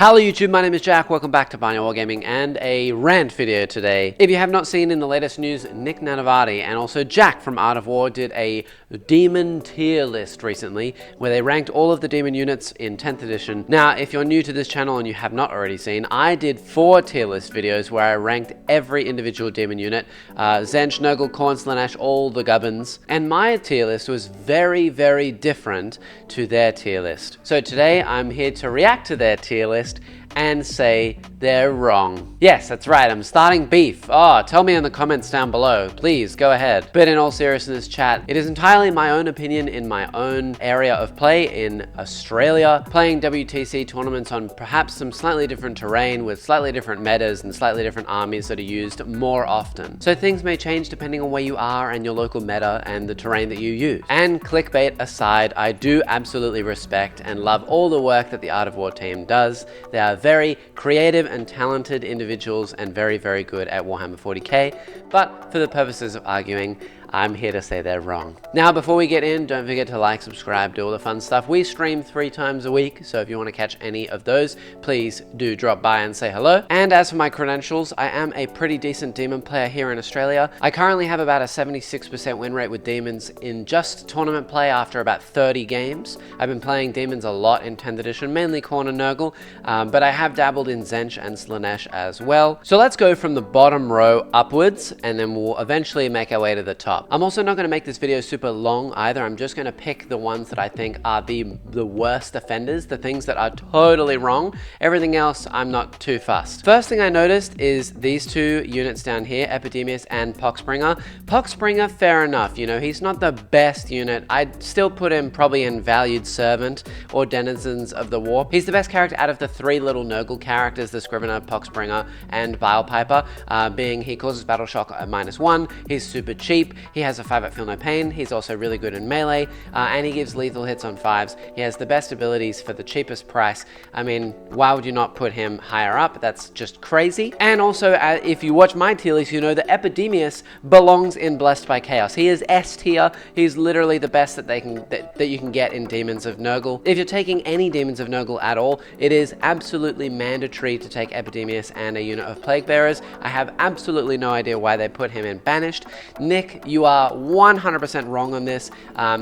Hello YouTube, my name is Jack, welcome back to Barnyard Wargaming and a rant video today. If you have not seen in the latest news, Nick Nanavati and also Jack from Art of War did a Demon tier list recently where they ranked all of the Demon units in 10th edition. Now, if you're new to this channel and you have not already seen, I did 4 tier list videos where I ranked every individual Demon unit, Tzeentch, Nurgle, Khorne, Slaanesh, all the gubbins, and my tier list was very, very different to their tier list. So today I'm here to react to their tier list and say they're wrong. Yes, that's right, I'm starting beef. Oh, tell me in the comments down below, please go ahead. But in all seriousness, chat, it is entirely my own opinion in my own area of play in Australia, playing WTC tournaments on perhaps some slightly different terrain with slightly different metas and slightly different armies that are used more often. So things may change depending on where you are and your local meta and the terrain that you use. And clickbait aside, I do absolutely respect and love all the work that the Art of War team does. They are very creative and talented individuals and very, very good at Warhammer 40k, but for the purposes of arguing, I'm here to say they're wrong. Now, before we get in, don't forget to like, subscribe, do all the fun stuff. We stream 3 times a week, so if you want to catch any of those, please do drop by and say hello. And as for my credentials, I am a pretty decent Demon player here in Australia. I currently have about a 76% win rate with Demons in just tournament play after about 30 games. I've been playing Demons a lot in 10th edition, mainly Khorne and Nurgle, but I have dabbled in Tzeentch and Slaanesh as well. So let's go from the bottom row upwards, and then we'll eventually make our way to the top. I'm also not going to make this video super long either. I'm just going to pick the ones that I think are the worst offenders, the things that are totally wrong. Everything else, I'm not too fussed. First thing I noticed is these 2 units down here, Epidemius and Poxbringer. Poxbringer, fair enough, you know, he's not the best unit. I'd still put him probably in Valued Servant or Denizens of the Warp. He's the best character out of the 3 little Nurgle characters, the Scrivener, Poxbringer, and Bilepiper, being he causes battle shock at -1, he's super cheap, he has a 5 at Feel No Pain, he's also really good in melee, and he gives lethal hits on 5s. He has the best abilities for the cheapest price. I mean, why would you not put him higher up? That's just crazy. And also, if you watch my tier list, you know that Epidemius belongs in Blessed by Chaos. He is S tier. He's literally the best that you can get in Demons of Nurgle. If you're taking any Demons of Nurgle at all, it is absolutely mandatory to take Epidemius and a unit of Plague Bearers. I have absolutely no idea why they put him in Banished. Nick, you are 100% wrong on this.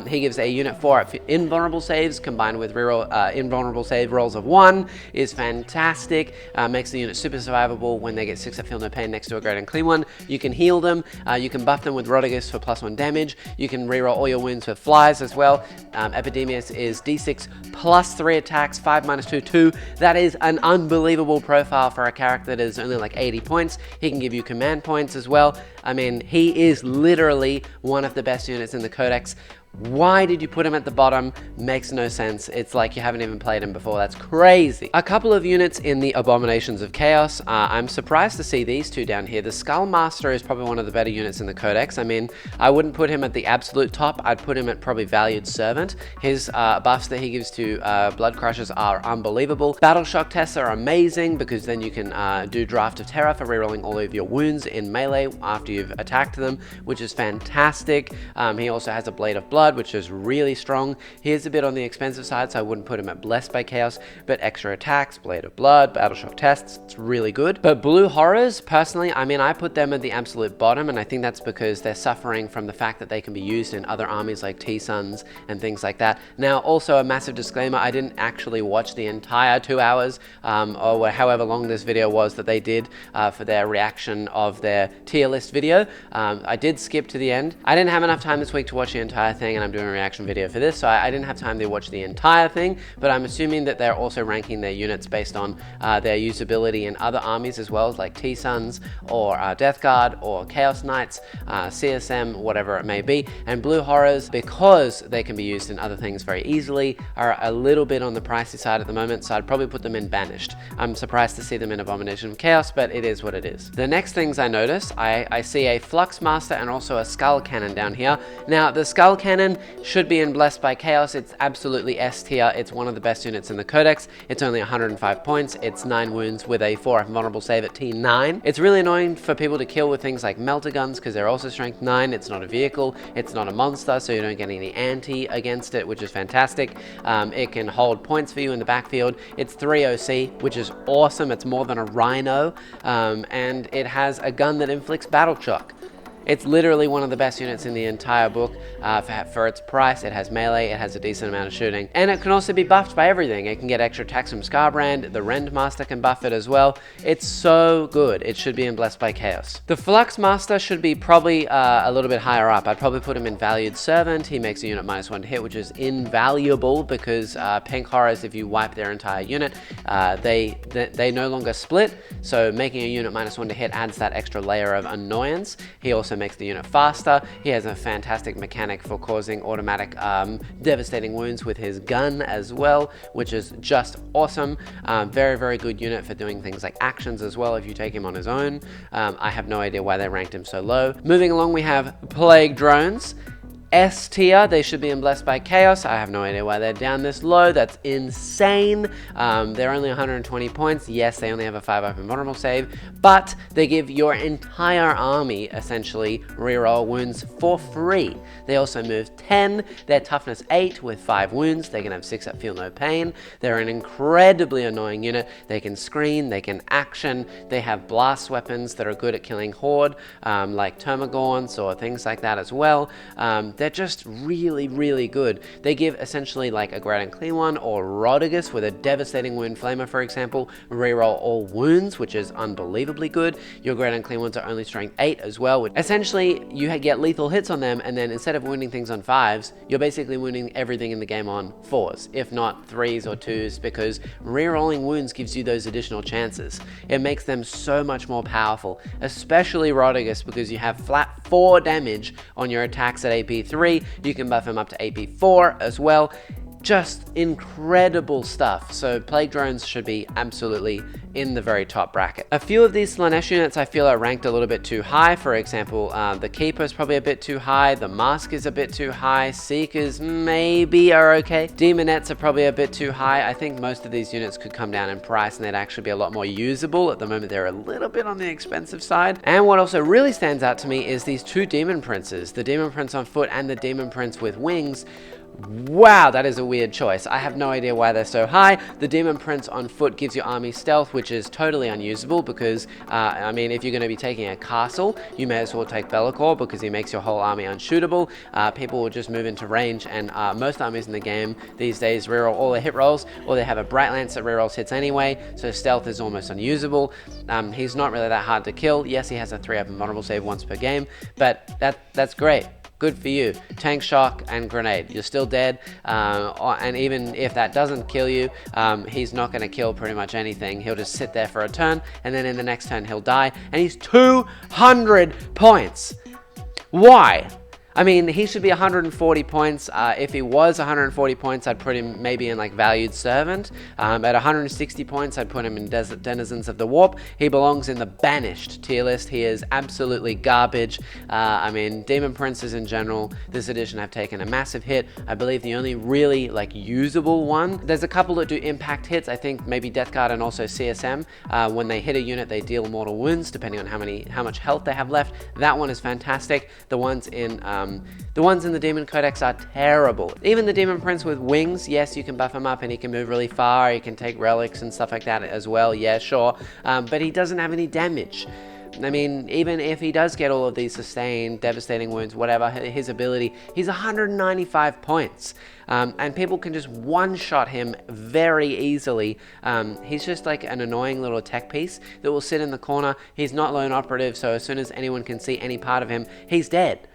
He gives a unit 4 at invulnerable saves combined with reroll invulnerable save rolls of 1 is fantastic. Makes the unit super survivable when they get 6 at Feel No Pain next to a great and clean one. You can heal them. You can buff them with Rotigus for +1 damage. You can reroll all your wounds with flies as well. Epidemius is D6 +3 attacks, 5 -2, 2. That is an unbelievable profile for a character that is only like 80 points. He can give you command points as well. I mean, he is literally one of the best units in the Codex. Why did you put him at the bottom? Makes no sense. It's like you haven't even played him before. That's crazy. A couple of units in the Abominations of Chaos. I'm surprised to see these 2 down here. The Skullmaster is probably one of the better units in the Codex. I mean, I wouldn't put him at the absolute top. I'd put him at probably Valued Servant. His buffs that he gives to Blood Crushers are unbelievable. Battle Shock tests are amazing because then you can do Draft of Terror for rerolling all of your wounds in melee after you've attacked them, which is fantastic. He also has a Blade of Blood, which is really strong. He is a bit on the expensive side, so I wouldn't put him at Blessed by Chaos, but extra attacks, Blade of Blood, Battle Shock tests, it's really good. But Blue Horrors, personally, I mean, I put them at the absolute bottom, and I think that's because they're suffering from the fact that they can be used in other armies like T-Suns and things like that. Now, also a massive disclaimer, I didn't actually watch the entire 2 hours, or however long this video was that they did for their reaction of their tier list video. I did skip to the end. I didn't have enough time this week to watch the entire thing, and I'm doing a reaction video for this, so I didn't have time to watch the entire thing, but I'm assuming that they're also ranking their units based on their usability in other armies as well, like T-Suns or Death Guard or Chaos Knights, CSM, whatever it may be. And Blue Horrors, because they can be used in other things very easily, are a little bit on the pricey side at the moment, so I'd probably put them in Banished. I'm surprised to see them in Abomination of Chaos, but it is what it is. The next things I notice, I see a Flux Master and also a Skull Cannon down here. Now, the Skull Cannon Cannon should be in Blessed by Chaos. It's absolutely S tier. It's one of the best units in the Codex. It's only 105 points. It's 9 wounds with a 4 vulnerable save at T9. It's really annoying for people to kill with things like melter guns because they're also strength 9. It's not a vehicle. It's not a monster, so you don't get any anti against it, which is fantastic. It can hold points for you in the backfield. It's 3 OC, which is awesome. It's more than a Rhino, and it has a gun that inflicts battle shock. It's literally one of the best units in the entire book for its price. It has melee, it has a decent amount of shooting, and it can also be buffed by everything. It can get extra attacks from Scarbrand, the Rend Master can buff it as well. It's so good. It should be in Blessed by Chaos. The Flux Master should be probably a little bit higher up. I'd probably put him in Valued Servant. He makes a unit -1 to hit, which is invaluable because Pink Horrors, if you wipe their entire unit, they no longer split, so making a unit -1 to hit adds that extra layer of annoyance. He also makes the unit faster. He has a fantastic mechanic for causing automatic devastating wounds with his gun as well, which is just awesome. Very, very good unit for doing things like actions as well if you take him on his own. I have no idea why they ranked him so low. Moving along, we have Plague Drones. S tier, they should be in Blessed by Chaos. I have no idea why they're down this low. That's insane. They're only 120 points. Yes, they only have a 5 open vulnerable save, but they give your entire army essentially reroll wounds for free. They also move 10. They're toughness 8 with 5 wounds. They can have 6 that feel no pain. They're an incredibly annoying unit. They can screen, they can action. They have blast weapons that are good at killing Horde, like Termagants or things like that as well. They're just really, really good. They give essentially like a Great Unclean One or Rodigus with a devastating wound flamer, for example, reroll all wounds, which is unbelievably good. Your Great Unclean Ones are only strength 8 as well. Essentially, you get lethal hits on them, and then instead of wounding things on 5s, you're basically wounding everything in the game on 4s, if not 3s or 2s, because rerolling wounds gives you those additional chances. It makes them so much more powerful, especially Rodigus, because you have flat 4 damage on your attacks at AP3. You can buff him up to AP4 as well. Just incredible stuff. So Plague Drones should be absolutely in the very top bracket. A few of these Slanesh units I feel are ranked a little bit too high. For example, the Keeper is probably a bit too high. The Mask is a bit too high. Seekers maybe are okay. Demonettes are probably a bit too high. I think most of these units could come down in price and they'd actually be a lot more usable. At the moment, they're a little bit on the expensive side. And what also really stands out to me is these 2 Demon Princes. The Demon Prince on foot and the Demon Prince with wings. Wow, that is a weird choice. I have no idea why they're so high. The Demon Prince on foot gives your army stealth, which is totally unusable because, I mean, if you're going to be taking a castle, you may as well take Be'lakor because he makes your whole army unshootable. People will just move into range, and most armies in the game these days reroll all their hit rolls, or they have a Bright Lance that rerolls hits anyway, so stealth is almost unusable. He's not really that hard to kill. Yes, he has a 3 open vulnerable save once per game, but that's great. Good for you. Tank, shock, and grenade. You're still dead, and even if that doesn't kill you, he's not going to kill pretty much anything. He'll just sit there for a turn, and then in the next turn he'll die, and he's 200 points. Why? I mean, he should be 140 points. If he was 140 points, I'd put him maybe in like Valued Servant. At 160 points, I'd put him in Denizens of the Warp. He belongs in the Banished tier list. He is absolutely garbage. I mean, Demon Princes in general, this edition have taken a massive hit. I believe the only really like usable one, there's a couple that do impact hits. I think maybe Death Guard and also CSM. When they hit a unit, they deal mortal wounds depending on how much health they have left. That one is fantastic. The ones in the Demon Codex are terrible. Even the Demon Prince with wings, yes, you can buff him up and he can move really far. He can take relics and stuff like that as well. Yeah, sure. But he doesn't have any damage. I mean, even if he does get all of these sustained, devastating wounds, whatever, his ability, he's 195 points. And people can just one-shot him very easily. He's just like an annoying little tech piece that will sit in the corner. He's not lone operative, so as soon as anyone can see any part of him, he's dead.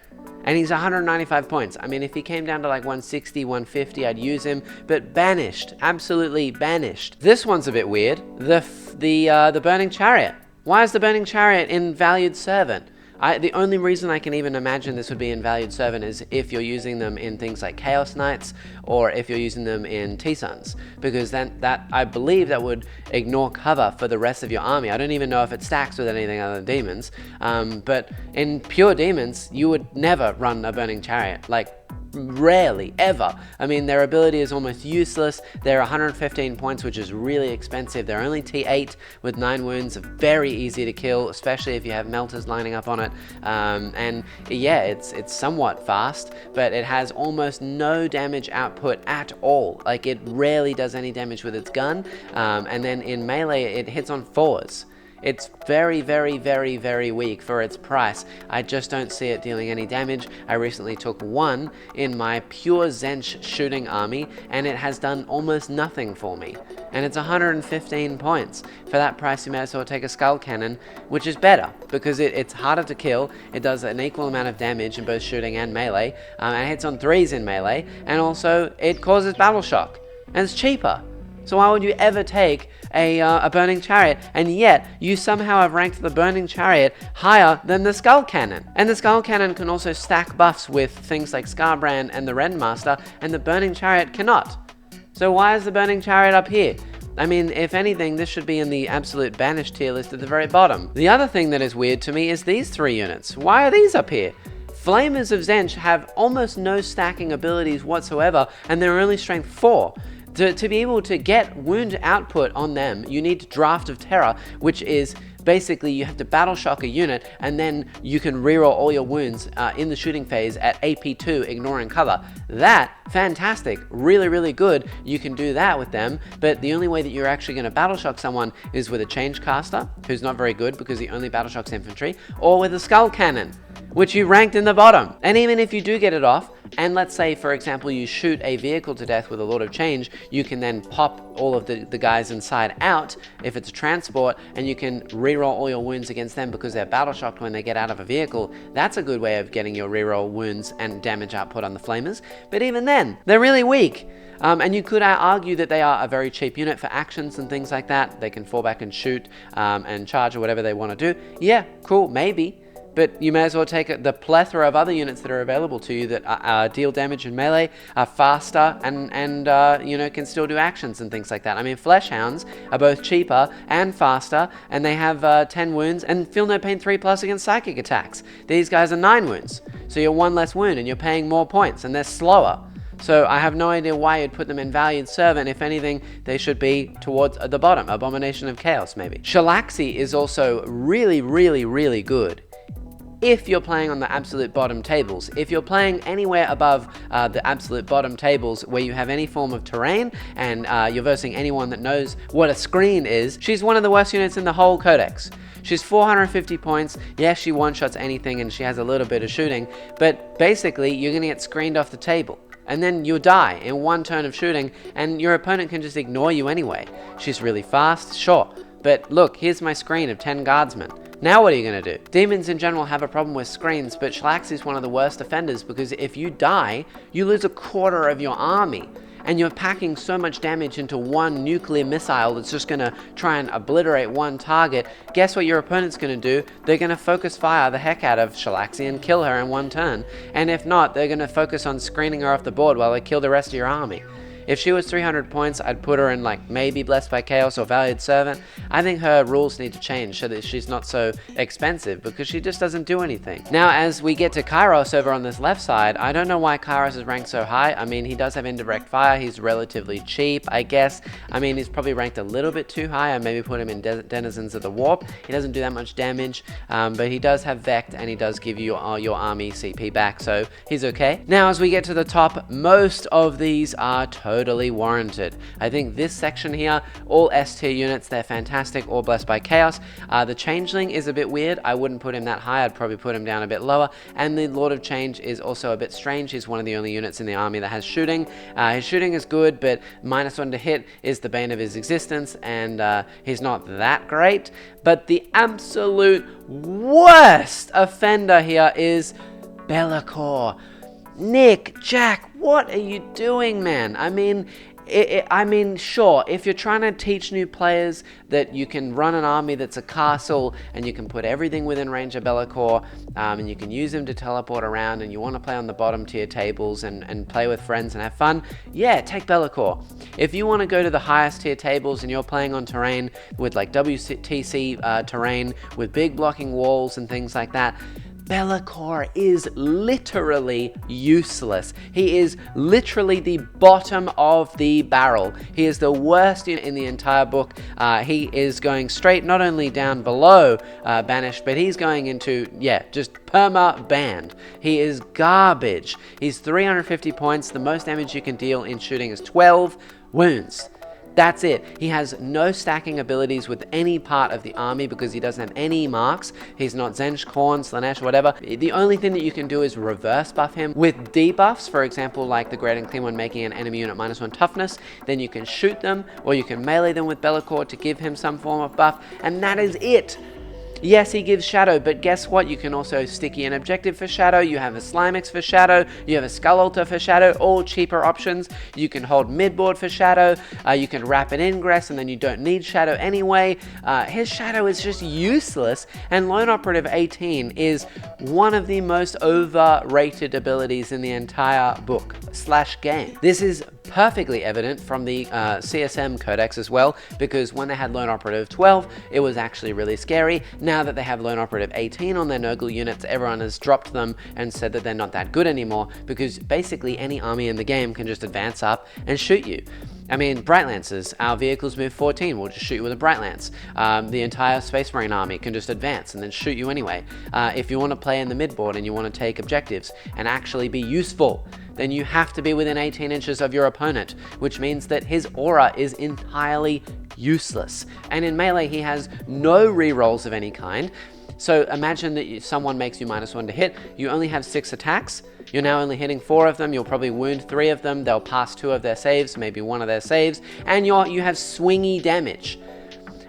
And he's 195 points. I mean, if he came down to like 160, 150, I'd use him. But banished, absolutely banished. This one's a bit weird. The Burning Chariot. Why is the Burning Chariot in Valued Servant? The only reason I can even imagine this would be in Valued Servant is if you're using them in things like Chaos Knights or if you're using them in T-Suns, because then I believe that would ignore cover for the rest of your army. I don't even know if it stacks with anything other than demons, but in pure demons, you would never run a Burning Chariot. Like, Rarely, ever. I mean, their ability is almost useless. They're 115 points, which is really expensive. They're only T8 with 9 wounds, very easy to kill, especially if you have melters lining up on it. And yeah, it's somewhat fast, but it has almost no damage output at all. Like, it rarely does any damage with its gun. And then in melee, it hits on 4s. It's very, very, very, very weak for its price. I just don't see it dealing any damage. I recently took 1 in my pure Zench shooting army, and it has done almost nothing for me. And it's 115 points. For that price, you may as well take a Skull Cannon, which is better, because it's harder to kill. It does an equal amount of damage in both shooting and melee, and it hits on 3s in melee, and also it causes Battle Shock, and it's cheaper. So why would you ever take a Burning Chariot? And yet, you somehow have ranked the Burning Chariot higher than the Skull Cannon. And the Skull Cannon can also stack buffs with things like Scarbrand and the Rendmaster, and the Burning Chariot cannot. So why is the Burning Chariot up here? I mean, if anything, this should be in the absolute banished tier list at the very bottom. The other thing that is weird to me is these 3 units. Why are these up here? Flamers of Zench have almost no stacking abilities whatsoever, and they're only strength 4. To be able to get wound output on them, you need Draft of Terror, which is basically you have to Battle Shock a unit, and then you can reroll all your wounds in the shooting phase at AP2, ignoring cover. That, fantastic, really, really good. You can do that with them, but the only way that you're actually going to Battle Shock someone is with a Change Caster, who's not very good because he only Battle Shocks infantry, or with a Skull Cannon, which you ranked in the bottom. And even if you do get it off, and let's say, for example, you shoot a vehicle to death with a Lord of Change, you can then pop all of the guys inside out if it's a transport, and you can reroll all your wounds against them because they're battle shocked when they get out of a vehicle. That's a good way of getting your reroll wounds and damage output on the Flamers. But even then, they're really weak. And you could argue that they are a very cheap unit for actions and things like that. They can fall back and shoot and charge or whatever they want to do. Yeah, cool, maybe. But you may as well take the plethora of other units that are available to you that deal damage in melee, are faster, and you know, can still do actions and things like that. I mean, Flesh Hounds are both cheaper and faster, and they have 10 wounds and feel no pain 3+ against psychic attacks. These guys are 9 wounds, so you're 1 less wound and you're paying more points, and they're slower. So I have no idea why you'd put them in Valiant Servant. If anything, they should be towards the bottom. Abomination of Chaos, maybe. Shalaxi is also really, really, really good if you're playing on the absolute bottom tables. If you're playing anywhere above the absolute bottom tables where you have any form of terrain and you're versing anyone that knows what a screen is, she's one of the worst units in the whole codex. She's 450 points. Yes, she one-shots anything and she has a little bit of shooting, but basically you're gonna get screened off the table. And then you'll die in 1 turn of shooting, and your opponent can just ignore you anyway. She's really fast, sure, but look, here's my screen of 10 guardsmen. Now what are you going to do? Demons in general have a problem with screens, but Shalaxi is one of the worst offenders because if you die, you lose 1/4 of your army. And you're packing so much damage into 1 nuclear missile that's just going to try and obliterate 1 target. Guess what your opponent's going to do? They're going to focus fire the heck out of Shalaxi and kill her in 1 turn. And if not, they're going to focus on screening her off the board while they kill the rest of your army. If she was 300 points, I'd put her in like maybe Blessed by Chaos or Valiant Servant. I think her rules need to change so that she's not so expensive because she just doesn't do anything. Now, as we get to Kairos over on this left side, I don't know why Kairos is ranked so high. I mean, he does have indirect fire. He's relatively cheap, I guess. I mean, he's probably ranked a little bit too high. I maybe put him in Denizens of the Warp. He doesn't do that much damage, but he does have Vect and he does give you your army CP back, so he's okay. Now, as we get to the top, most of these are totally warranted. I think this section here, all S tier units, they're fantastic, all Blessed by Chaos. The Changeling is a bit weird. I wouldn't put him that high. I'd probably put him down a bit lower. And the Lord of Change is also a bit strange. He's one of the only units in the army that has shooting. His shooting is good, but -1 to hit is the bane of his existence, and he's not that great. But the absolute worst offender here is Be'lakor. Nick, Jack, what are you doing, man? I mean, sure, if you're trying to teach new players that you can run an army that's a castle and you can put everything within range of Be'lakor, and you can use him to teleport around, and you want to play on the bottom tier tables and play with friends and have fun, yeah, take Be'lakor. If you want to go to the highest tier tables and you're playing on terrain with like WTC terrain with big blocking walls and things like that, Be'lakor is literally useless. He is literally the bottom of the barrel. He is the worst in the entire book. He is going straight not only down below banished, but he's going into, just perma banned. He is garbage. He's 350 points. The most damage you can deal in shooting is 12 wounds. That's it. He has no stacking abilities with any part of the army because he doesn't have any marks. He's not Zench, Khorne, Slanesh, whatever. The only thing that you can do is reverse buff him with debuffs, for example, like the Great and Clean One making an enemy unit -1 toughness. Then you can shoot them, or you can melee them with Be'lakor to give him some form of buff, and that is it. Yes, he gives Shadow, but guess what? You can also sticky an objective for Shadow, you have a Slimex for Shadow, you have a Skull Altar for Shadow, all cheaper options. You can hold midboard for Shadow, you can rapid ingress and then you don't need Shadow anyway. His Shadow is just useless, and Lone Operative 18 is one of the most overrated abilities in the entire book / game. This is perfectly evident from the CSM Codex as well, because when they had Lone Operative 12, it was actually really scary. Now that they have Lone Operative 18 on their Nurgle units, everyone has dropped them and said that they're not that good anymore, because basically any army in the game can just advance up and shoot you. I mean, Bright Lancers, our vehicles move 14, we'll just shoot you with a Bright Lance. The entire Space Marine army can just advance and then shoot you anyway. If you want to play in the midboard and you want to take objectives and actually be useful, then you have to be within 18 inches of your opponent, which means that his aura is entirely useless. And in melee, he has no rerolls of any kind. So imagine that someone makes you -1 to hit, you only have 6 attacks, you're now only hitting 4 of them, you'll probably wound 3 of them, they'll pass 2 of their saves, maybe 1 of their saves, and you have swingy damage.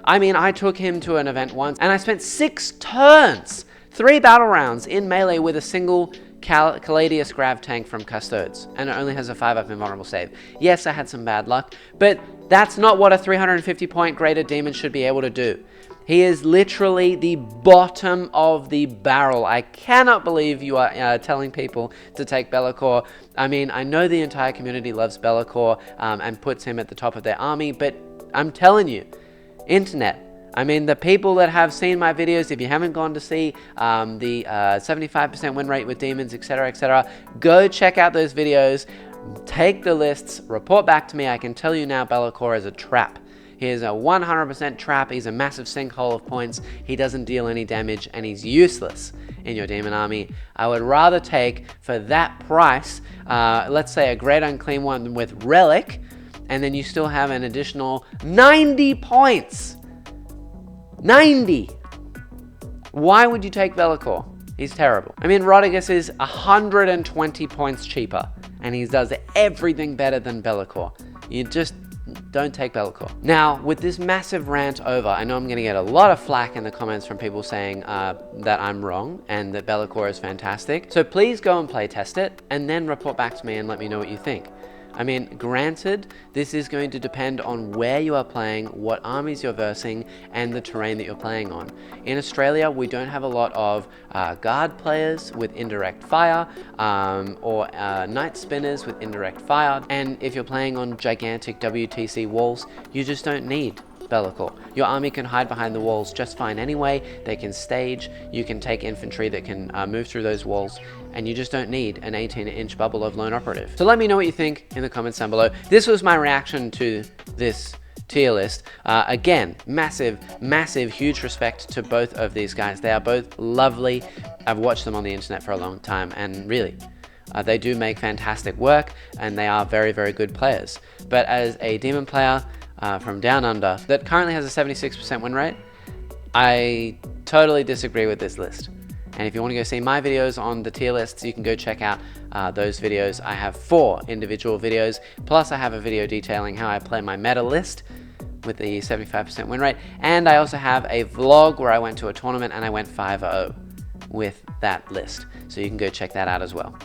I mean, I took him to an event once, and I spent 6 turns, 3 battle rounds in melee with a single Caladius Grav tank from Custodes, and it only has a 5-up invulnerable save. Yes, I had some bad luck, but that's not what a 350 point graded demon should be able to do. He is literally the bottom of the barrel. I cannot believe you are telling people to take Be'lakor. I mean, I know the entire community loves Be'lakor and puts him at the top of their army, but I'm telling you, internet, I mean, the people that have seen my videos, if you haven't gone to see the 75% win rate with demons, etc., go check out those videos, take the lists, report back to me. I can tell you now, Be'lakor is a trap. He is a 100% trap. He's a massive sinkhole of points. He doesn't deal any damage, and he's useless in your demon army. I would rather take, for that price, let's say a Great Unclean One with Relic, and then you still have an additional 90 points. 90! Why would you take Be'lakor? He's terrible. I mean, Rodigus is 120 points cheaper, and he does everything better than Be'lakor. You just don't take Be'lakor. Now, with this massive rant over, I know I'm going to get a lot of flack in the comments from people saying that I'm wrong and that Be'lakor is fantastic. So please go and play test it, and then report back to me and let me know what you think. I mean, granted, this is going to depend on where you are playing, what armies you're versing, and the terrain that you're playing on. In Australia, we don't have a lot of guard players with indirect fire, or night spinners with indirect fire, and if you're playing on gigantic WTC walls, you just don't need Be'lakor. Your army can hide behind the walls just fine anyway, they can stage, you can take infantry that can move through those walls, and you just don't need an 18-inch bubble of Lone Operative. So let me know what you think in the comments down below. This was my reaction to this tier list. Again, massive, huge respect to both of these guys. They are both lovely. I've watched them on the internet for a long time, and really, they do make fantastic work, and they are very, very good players. But as a demon player from down under that currently has a 76% win rate, I totally disagree with this list. And if you want to go see my videos on the tier lists, you can go check out those videos. I have 4 individual videos, plus I have a video detailing how I play my meta list with the 75% win rate. And I also have a vlog where I went to a tournament and I went 5-0 with that list. So you can go check that out as well.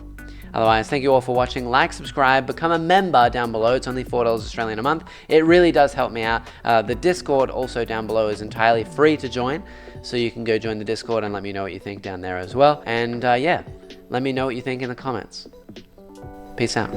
Otherwise, thank you all for watching. Like, subscribe, become a member down below. It's only $4 Australian a month. It really does help me out. The Discord also down below is entirely free to join. So you can go join the Discord and let me know what you think down there as well. And yeah, let me know what you think in the comments. Peace out.